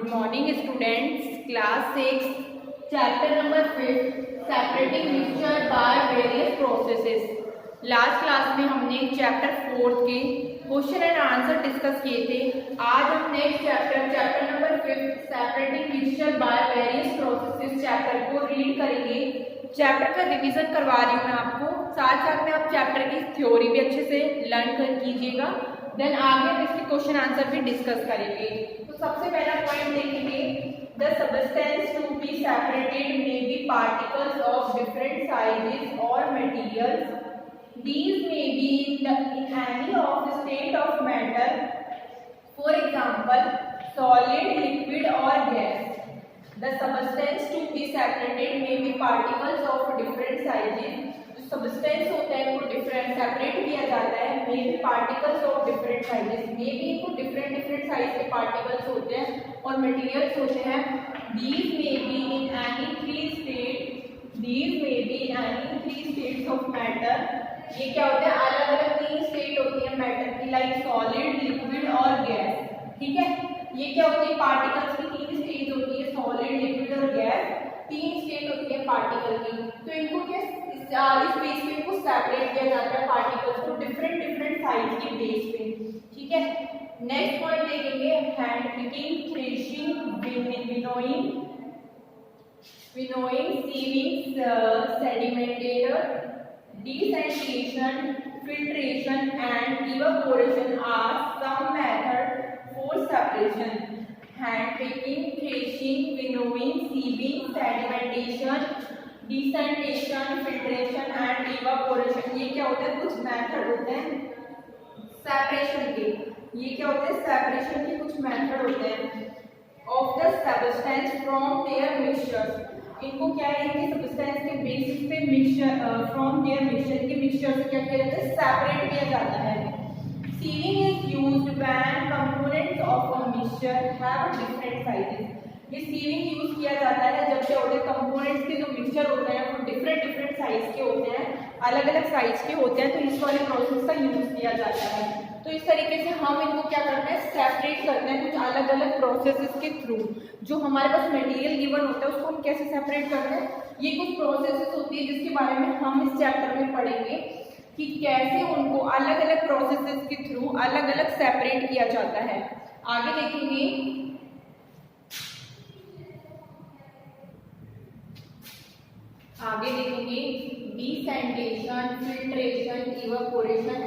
Good morning students, class 6 chapter number 5 separating mixture by various processes. Last class में हमने chapter 4 के question and answer discuss किए थे। आज हम next chapter number 5 separating mixture by various processes chapter को read करेंगे। Chapter का रिवीजन करवा रही हूँ मैं आपको, साथ साथ में आप चैप्टर की थ्योरी भी अच्छे से लर्न कर कीजिएगा। देन आगे हम इसके क्वेश्चन आंसर भी डिस्कस करेंगे। तो सबसे पहला पॉइंट देखेंगे, the substance to be separated may be particles of different sizes और materials. These may be in any of the state of matter, for example, solid, liquid or gas. The substance to be separated may be particles of different sizes. जो substance होता है वो different separate किया जाता है, मे be particles of different sizes, may be इनको different size के particles होते हैं और मटेरियल्स होते हैं। These may be in any three states of matter. ये क्या होता है, अलग अलग 3 स्टेट होती है मैटर की, लाइक सॉलिड, लिक्विड और गैस। ठीक है, ये क्या होती है, पार्टिकल्स की 3 स्टेज होती है, सॉलिड, लिक्विड और गैस। 3 स्टेट होती है पार्टिकल की। तो इनको क्या इस बेस पे इनको सेपरेट किया जाता है पार्टिकल्स को डिफरेंट साइज के बेस पे। ठीक है, नेक्स्ट पॉइंट देखेंगे, hand picking, threshing, winnowing, sieving, sedimentation, desensitization, filtration and evaporation are some method for separation. Hand picking, threshing, winnowing, sieving, sedimentation, desensitization, filtration and evaporation, ये क्या होते हैं, कुछ मेथड होते हैं सेपरेशन के। ये क्या होते हैं, सेपरेशन के कुछ मेथड होते हैं of the substance from their mixture. इनको क्या है, इनके सब्सटेंस के बेसिस पे मिक्सचर फ्रॉम देयर मिक्सचर के मिक्सचर से क्या किया जाता है, सेपरेट किया जाता है। Sieving is used when components of a mixture have different sizes. ये सीविंग यूज किया जाता है जब क्या होते हैं, कंपोनेंट्स के जो मिक्सचर होते हैं वो डिफरेंट साइज के होते हैं, अलग अलग साइज के होते हैं, तो इस वाले प्रोसेस का यूज किया जाता है। तो इस तरीके से हम इनको क्या करते हैं, सेपरेट करते हैं कुछ अलग अलग प्रोसेसेस के थ्रू। जो हमारे पास मटेरियल गिवन होता है उसको हम कैसे सेपरेट करते हैं, ये कुछ प्रोसेसेस होती है जिसके बारे में हम इस चैप्टर में पढ़ेंगे कि कैसे उनको अलग अलग प्रोसेसेस के थ्रू अलग अलग सेपरेट किया जाता है। आगे देखेंगे, desensitization, filtration, evaporation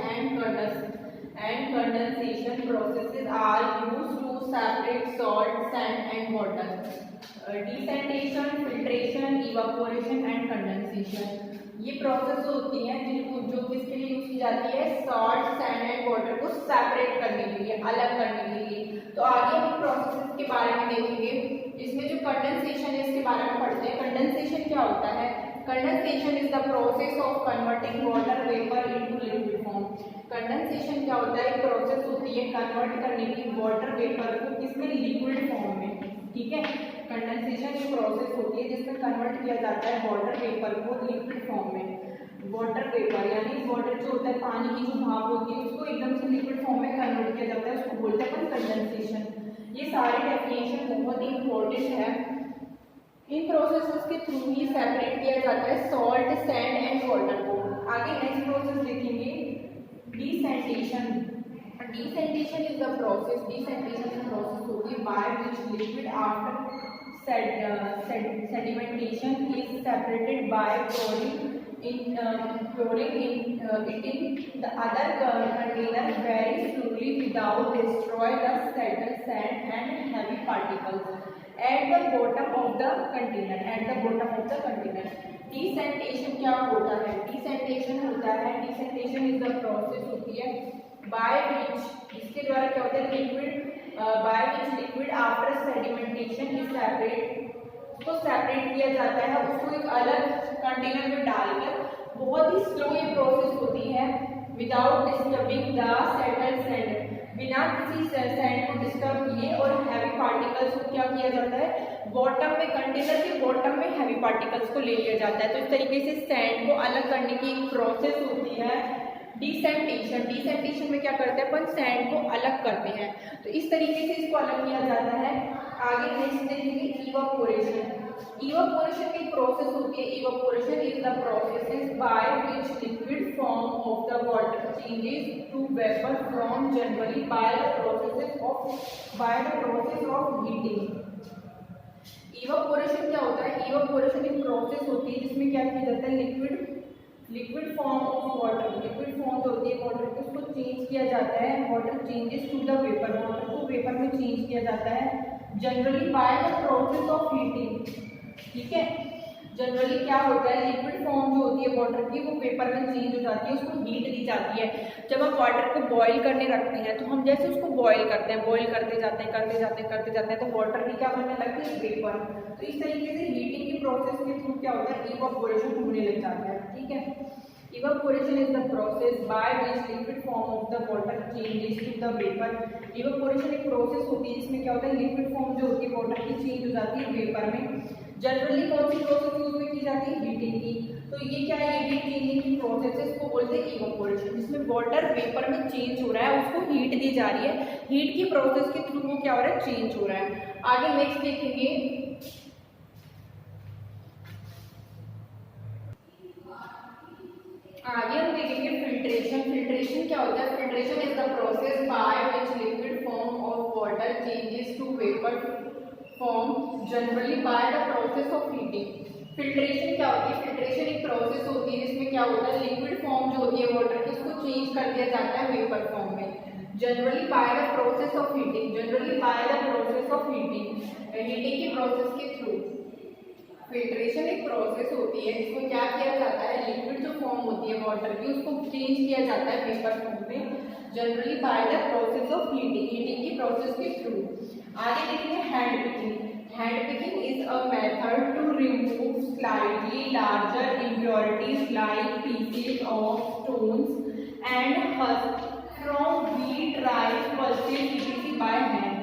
and condensation processes are used to separate salt, sand and water. Desensitization, filtration, evaporation and condensation, ये प्रोसेस होती हैं जिनको जो किसके लिए यूज की जाती है, सॉल्ट, सैंड एंड वाटर को सेपरेट करने के लिए, अलग करने के लिए। तो आगे हम प्रोसेस के बारे में देखेंगे। इसमें जो कंडेंसेशन है इसके बारे में पढ़ते हैं। कंडेंसेशन क्या होता है, condensation is the process of converting water vapour into liquid form. Condensation क्या होता है, एक प्रोसेस होती है कन्वर्ट करने की वाटर वेपर को किसमें, लिक्विड फॉर्म में। ठीक है, कंडेंसेशन एक प्रोसेस होती है जिसमें कन्वर्ट किया जाता है वाटर वेपर को लिक्विड फॉर्म में। वाटर वेपर यानी वाटर जो होता है, पानी की जो भाप होती है उसको एकदम से लिक्विड फॉर्म में कन्वर्ट किया जाता है, उसको बोलते हैं कंडेंसेशन। ये सारे डेफिनेशन बहुत ही इंपॉर्टेंट है। इन प्रोसेसेस के थ्रू ही सेपरेट किया जाता है सॉल्ट, सैंड एंड वाटर को। आगे नेक्स्ट प्रोसेस देखेंगे, desensitization is the process, होती है by which liquid after sedimentation is separated by pouring it in the other container very slowly without destroy the settled sand and heavy particles at the bottom of the container. Desensitization क्या होता है, desensitization is the process होती है by which, इसके द्वारा क्या होता है, by which liquid after sedimentation is उसको सेपरेट किया जाता है, उसको एक अलग कंटेनर में डालकर। बहुत ही स्लो ये प्रोसेस होती है, without disturbing the settled sand, बिना किसी सैंड को डिस्टर्ब किए, और हैवी पार्टिकल्स को क्या किया जाता है, बॉटम में, कंटेनर के बॉटम में हैवी पार्टिकल्स को ले लिया जाता है। तो इस तरीके से सैंड को अलग करने की एक प्रोसेस होती है डिसेंटेशन में क्या करते हैं अपन, सैंड को अलग करते हैं, तो इस तरीके से इसको अलग किया जाता है। आगे नेक्स्ट देखेंगे इवापोरेशन। इवापोरेशन की प्रोसेस होती है, evaporation is the process by which liquid form of the water changes to vapour from generally by the process of heating. Evaporation क्या होता है, इवापोरेशन एक प्रोसेस होती है जिसमें क्या किया जाता है, liquid form of water, liquid form जो होती है वाटर की उसको चेंज किया जाता है, water changes to the vapour, water को वेपर में चेंज किया जाता है generally by the process of heating. ठीक है, जनरली क्या होता है, लिक्विड फॉर्म जो होती है वाटर की वो वेपर में चेंज हो जाती है, उसको हीट दी जाती है। जब हम वाटर को बॉईल करने रखते हैं तो हम जैसे उसको बॉईल करते हैं, बॉईल करते जाते हैं तो वाटर भी क्या बनने लगती है, वेपर। तो इस तरीके से हीटिंग की प्रोसेस के थ्रू क्या होता है, इवापोरेशन होने लग जाता है। ठीक है, evaporation is the process by which liquid form of the water changes to the vapour. Evaporation एक प्रोसेस होती है जिसमें क्या होता है, लिक्विड फॉर्म जो होती है वाटर की चेंज हो जाती है वेपर में। जनरली कौन सी प्रोसेस यूज में की जाती है, हीटिंग की। तो ये क्या है, ये भी चेंजिंग की प्रोसेस है, इसको बोलते हैं इवापोरेशन, जिसमें वाटर वेपर में चेंज हो रहा है, उसको हीट दी जा रही है, हीट की प्रोसेस के थ्रू वो क्या हो रहा है, चेंज हो रहा है। आगे नेक्स्ट देखेंगे आगे हम देखेंगे फिल्ट्रेशन। फिल्ट्रेशन क्या होता है, filtration is the process by which liquid form of water changes to vapour form generally by the process of heating. Filtration क्या होती है, फिल्ट्रेशन एक प्रोसेस होती है जिसमें क्या होता है, लिक्विड फॉर्म जो होती है वाटर की उसको चेंज कर दिया जाता है वेपर फॉर्म में, generally by the process of heating, generally by the process of heating, heating की प्रोसेस के थ्रू। फिल्ट्रेशन एक प्रोसेस होती है जिसमें क्या किया जाता है, लिक्विड जो फॉर्म होती है वाटर की उसको चेंज किया जाता है वेपर फॉर्म में, generally by the process of heating, heating की प्रोसेस के थ्रू। आगे देखेंगे hand picking. Hand picking is a method to remove slightly larger impurities like pieces of stones and husk from wheat, rice, pulses etc by hand.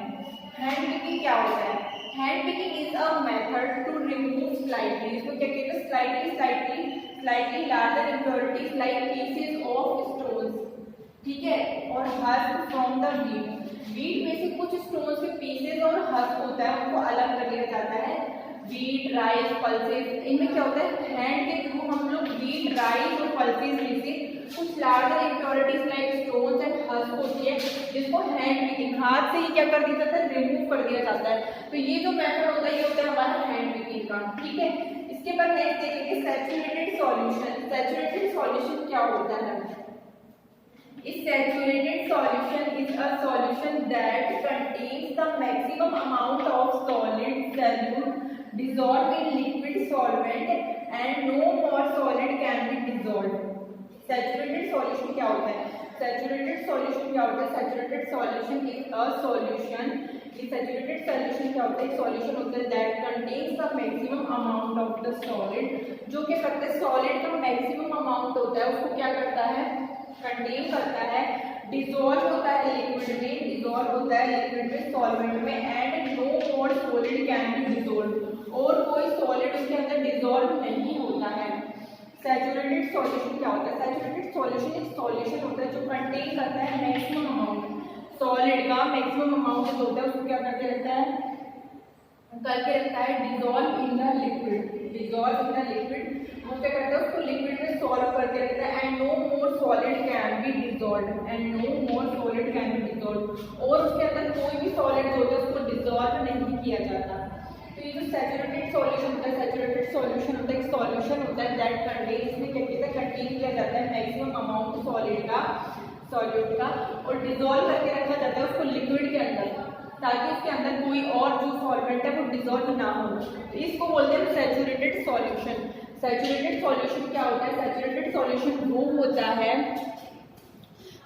Hand picking क्या होता है, hand picking is a method to remove slightly, इसको क्या कहते हैं, slightly larger impurities like pieces of stones, ठीक है, और husk from the wheat. Wheat में से कुछ स्टोन्स के पीसेस और हस्क होता है उनको अलग कर लिया जाता है। व्हीट, राइस, पल्सेस, इनमें क्या होता है, हैंड के थ्रू हम लोग व्हीट, राइस और पल्सेस में से कुछ larger impurities like stones and husk होती है जिसको हैंड पिकिंग, हाथ से ही क्या कर दिया जाता है, रिमूव कर दिया जाता है। तो ये जो मेथड होता है ये होता है हमारा हैंड पिकिंग का। ठीक है, इसके बाद नेक्स्ट देखेंगे सैचुरेटेड सॉल्यूशन। सैचुरेटेड सॉल्यूशन क्या होता है, is saturated solution is a solution that contains the maximum amount of solid solute dissolved in liquid solvent and no more solid can be dissolved. Saturated solution क्या होता है, saturated solution क्या होता है, saturated solution is a solution, ये saturated solution क्या होता है, एक solution होता है that contains the maximum amount of the solid, जो क्या करता है, solid का maximum amount होता है उसको क्या करता है, कंटेन करता है, डिसॉल्व होता है लिक्विड में, डिसॉल्व होता है लिक्विड में, सॉल्वेंट में, and no more solid can be dissolve, और कोई सॉलिड उसके अंदर डिसॉल्व नहीं होता है। सैचुरेटेड सॉल्यूशन क्या होता है, सैचुरेटेड सॉल्यूशन एक सॉल्यूशन होता है जो कंटेन करता है मैक्सिमम अमाउंट सॉलिड का, मैक्सिमम अमाउंट जो होता है उसको क्या करके रखता है, dissolve in the liquid, dissolve in the liquid, वो क्या करता है उसको लिक्विड में सॉल्व करके रखता है, and no more solid can be dissolve, and no more solid can be dissolve, और उसके अंदर कोई भी सॉलिड होता है उसको डिसॉल्व नहीं किया जाता। तो ये जो सैचुरेटेड सॉल्यूशन होता है, सैचुरेटेड सॉल्यूशन होता है एक सॉल्यूशन होता है दैट कंटेन, इसमें क्या कहते हैं, कंटेन किया जाता है मैक्सिमम अमाउंट सॉलिड का, सॉल्यूट का, और डिसॉल्व करके रखा जाता है उसको लिक्विड के अंदर ताकि उसके अंदर कोई और जो सॉल्वेंट है वो डिसॉल्व ना हो। तो इसको बोलते हैं सैचुरेटेड सॉल्यूशन। सैचुरेटेड सॉल्यूशन क्या होता है, सैचुरेटेड सॉल्यूशन वो होता है,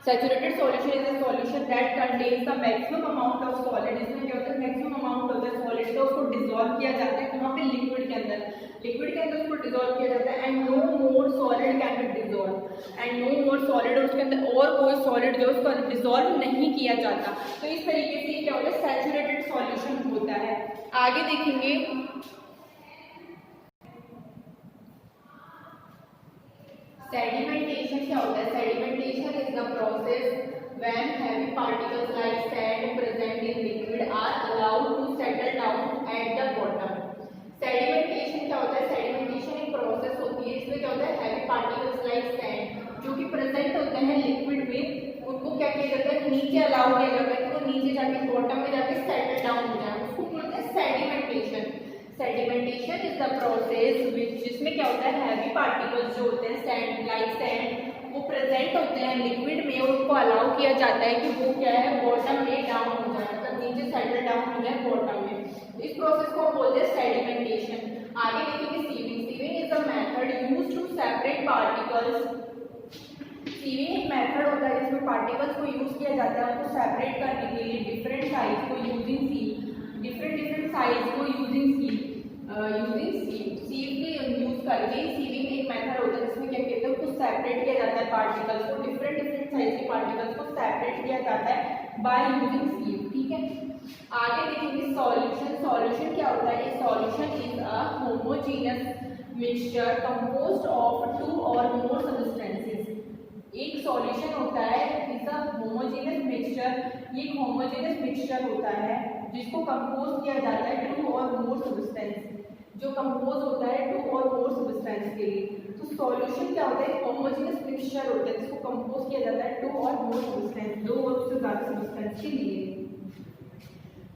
saturated solution is a solution that contains the maximum amount of solid, इसमें क्या होता है मैक्सिमम अमाउंट होता है सॉलिड का, उसको डिसॉल्व किया जाता है वहाँ पे लिक्विड के अंदर, लिक्विड के अंदर उसको डिसॉल्व किया जाता है, and no more solid can be dissolve, and no more solid, और उसके अंदर और कोई सॉलिड जो उसको डिसॉल्व नहीं किया जाता। तो इस तरीके से क्या होता है, सैचुरेटेड सॉल्यूशन होता है। आगे देखेंगे सेडिमेंटेशन। क्या होता है? Sedimentation is the process when heavy particles like sand present in liquid are allowed to settle down at the bottom. Sedimentation क्या होता है? सेडिमेंटेशन एक प्रोसेस होती है इसमें क्या होता है? हैवी पार्टिकल्स लाइक सैंड जो कि प्रेजेंट होते हैं लिक्विड में, उनको क्या किया जाता है? नीचे अलाउ किया जाता है कि वो नीचे जाके बॉटम में जाके सेटल डाउन हो जाए, उसको बोलते हैं sedimentation. Sedimentation is the process जिसमें क्या होता है? हैवी पार्टिकल्स जो होते हैं सैंड लाइक सैंड वो प्रेजेंट होते हैं लिक्विड में और उनको अलाउ किया जाता है कि वो क्या है? बॉटम में डाउन हो जाए, मतलब नीचे सेटल डाउन हो जाए बॉटम में. इस प्रोसेस को हम बोलते हैं सेडिमेंटेशन. आगे देखेंगे sieving. Sieving is a method used to separate particles. Sieving एक मेथड होता है जिसमें पार्टिकल्स को यूज किया जाता है उनको सेपरेट करने के लिए डिफरेंट साइज को यूजिंग सीव. डिफरेंट साइज को यूजिंग सीव सीव के यूज करके सीविंग एक मेथड होता है जिसमें क्या कहते हैं उसको सेपरेट किया जाता है पार्टिकल्स को, डिफरेंट साइज के पार्टिकल्स को सेपरेट किया जाता है बाय यूजिंग सीव. ठीक है. आगे देखेंगे सॉल्यूशन. सॉल्यूशन क्या होता है? Solution is a homogeneous mixture composed of two और मोर सब्सटेंसेस. एक सॉल्यूशन होता है इज अ होमोजेनियस मिक्सचर. ये होमोजेनियस मिक्सचर होता है जिसको कंपोज किया जाता है टू और मोर सब्सटेंस, जो कंपोज होता है टू और मोर सब्सटेंस के लिए. तो सॉल्यूशन क्या होता है? होमोजेनियस मिक्सचर होता है जिसको कंपोज किया जाता है टू और मोर सब्सटेंस, दो और उससे ज्यादा सब्सटेंस के लिए.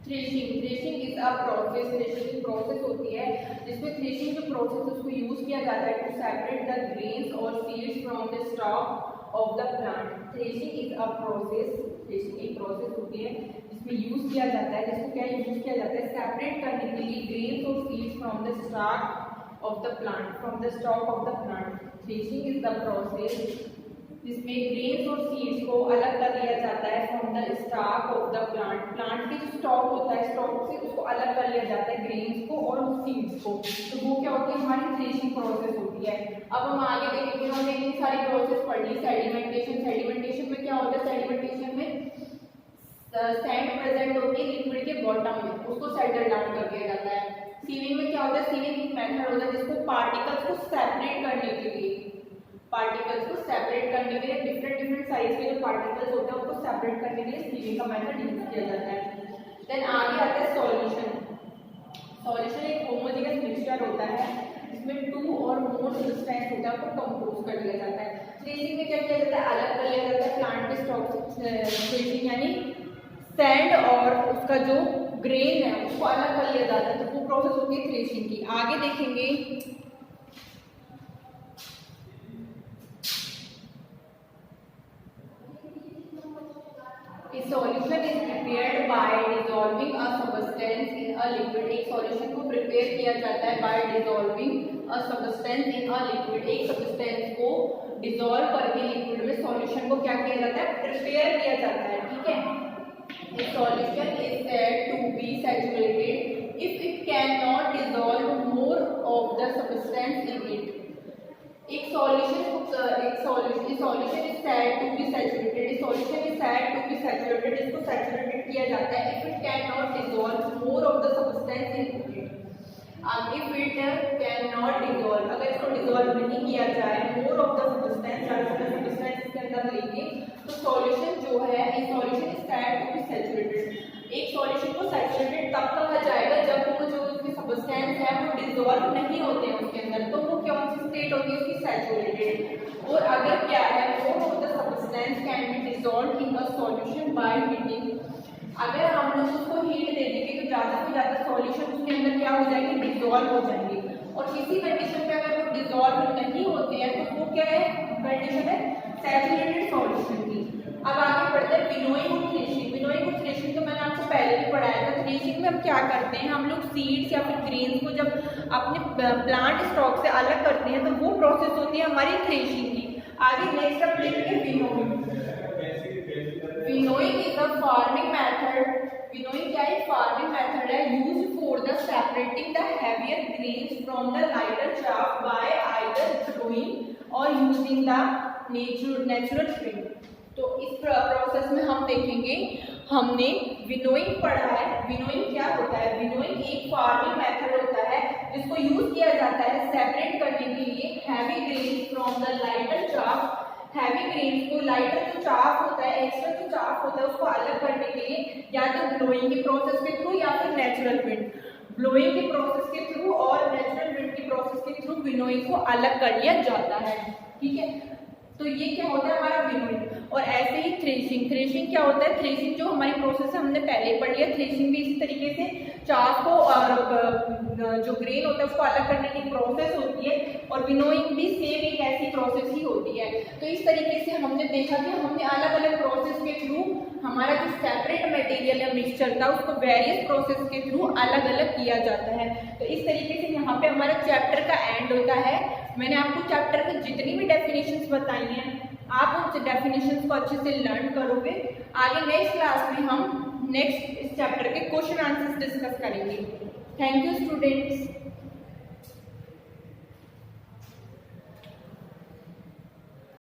Threshing. Threshing is a process. Threshing process होती है जिसमें थ्रेशिंग जो प्रोसेस उसको यूज किया जाता है टू सेपरेट द ग्रेन्स और seeds from the stock of the plant. Threshing is a process. Threshing एक प्रोसेस होती है जिसमें यूज किया जाता है, जिसको क्या यूज किया जाता है? सेपरेट करने के लिए ग्रेन्स और seeds from the stock of the plant. From the stock of the plant. Threshing is the process जिसमें ग्रेन्स और सीड्स को अलग कर लिया जाता है from the stock of the plant. Plant के जो स्टॉक होता है स्टॉक से उसको अलग कर लिया जाता है ग्रेन्स को और सीड्स को. तो वो क्या होती है? हमारी थ्रेशिंग प्रोसेस होती है. अब हम आगे देखेंगे. हमने इतनी सारी प्रोसेस पढ़ ली. सेडिमेंटेशन. सेडिमेंटेशन में क्या होता है? सेडिमेंटेशन में सैंड प्रेजेंट होती है लिक्विड के बॉटम में, उसको सेटल डाउन कर दिया जाता है. सीविंग में क्या होता है? सीविंग एक मेथड होता है जिसको पार्टिकल्स को सेपरेट करने के लिए डिफरेंट साइज के जो पार्टिकल्स होते हैं उनको सेपरेट करने के लिए सीविंग का मेथड यूज किया जाता है. देन आगे आता है सॉल्यूशन. सॉल्यूशन एक होमोजेनियस मिक्सचर होता है जिसमें टू और मोर सब्सटेंस होता है उसको कंपोज कर दिया जाता है. थ्रेशिंग में क्या किया जाता है? अलग कर लिया जाता है प्लांट के स्टॉक से. थ्रेशिंग यानी सैंड और उसका जो ग्रेन है उसको अलग कर लिया जाता है. तो वो प्रोसेस होती है थ्रेशिंग की. आगे देखेंगे solution is prepared by dissolving a substance in a liquid. एक सॉल्यूशन को प्रिपेयर किया जाता है bye dissolving a substance in a liquid. एक सब्सटेंस को डिसॉल्व करके लिक्विड में सॉल्यूशन को क्या किया जाता है? प्रिपेयर किया जाता है. ठीक है. A solution is said to be saturated if it cannot dissolve more of the substance in it. एक solution is said to be saturated. A solution is said to be saturated. इसको saturated किया जाता है if it cannot dissolve more of the substance in it. If it cannot dissolve, अगर इसको dissolve नहीं किया जाए more of the substance, ज़्यादा substance इसके अंदर लेंगे तो सॉल्यूशन जो है इस solution is said to be saturated. एक सॉल्यूशन को सैचुरेटेड तब कहा जाएगा जब वो जो उसके सब्सटेंस है वो डिसॉल्व नहीं होते हैं उसके अंदर, तो वो कौन सी स्टेट होगी उसकी? सैचुरेटेड. और अगर क्या है more of the substance can be dissolve in a solution by heating. अगर हम लोग उसको हीट दे देंगे तो ज़्यादा से ज़्यादा सॉल्यूशन उसके अंदर क्या हो जाएंगे? डिसॉल्व हो जाएंगे. और किसी कंडीशन पे अगर वो डिसॉल्व नहीं होते हैं तो वो क्या है? कंडीशन है सैचुरेटेड सॉल्यूशन की. अब आगे बढ़ते हैं विनोइंग और थ्रेशिंग. विनोइंग और थ्रेशिंग तो मैंने आपको पहले भी पढ़ाया था. थ्रेशिंग में हम क्या करते हैं? हम लोग सीड्स या फिर ग्रेन्स को जब अपने प्लांट स्टॉक से अलग करते हैं तो वो प्रोसेस होती है हमारी थ्रेशिंग की. आगे नेक्स्ट अब देखेंगे winnowing. Winnowing is a farming method. Winnowing क्या है? फार्मिंग मेथड है used for the separating the heavier grains from the lighter chaff bye either throwing और यूजिंग द नेचुरल स्प्रिंग. तो इस प्रोसेस में हम देखेंगे, हमने विनोइंग पढ़ा है. विनोइंग क्या होता है? विनोइंग एक फार्मिंग मेथड होता है जिसको यूज किया जाता है सेपरेट करने के लिए heavy grain from the lighter chaff heavy grains को, लाइटर जो चाप होता है, एक्स्ट्रा जो चाप होता है उसको अलग करने के लिए या तो ब्लोइंग के प्रोसेस के थ्रू या फिर नेचुरल विंड, ब्लोइंग के प्रोसेस के थ्रू और नेचुरल विंड के प्रोसेस के थ्रू विनोइंग को अलग कर लिया जाता है। ठीक है, तो ये क्या होता है हमारा विनोइंग। और ऐसे ही थ्रेशिंग, थ्रेशिंग क्या होता है, थ्रेशिंग जो हमारी प्रोसेस है हमने पहले ही पढ़ लिया। थ्रेशिंग भी इसी तरीके से चाप को और जो ग्रेन होता है उसको अलग करने की प्रोसेस होती है, और विनोइंग भी सेम एक ऐसी प्रोसेस ही होती है। तो इस तरीके से हमने देखा कि हमने अलग अलग प्रोसेस के थ्रू हमारा जो सेपरेट मटेरियल या मिक्सचर था उसको वेरियस प्रोसेस के थ्रू अलग अलग किया जाता है। तो इस तरीके से यहाँ पे हमारा चैप्टर का एंड होता है। मैंने आपको चैप्टर की जितनी भी डेफिनेशंस बताई हैं आप उन डेफिनेशंस को अच्छे से लर्न करोगे। आगे नेक्स्ट क्लास में हम नेक्स्ट इस चैप्टर के क्वेश्चन आंसर्स डिस्कस करेंगे। Thank you students.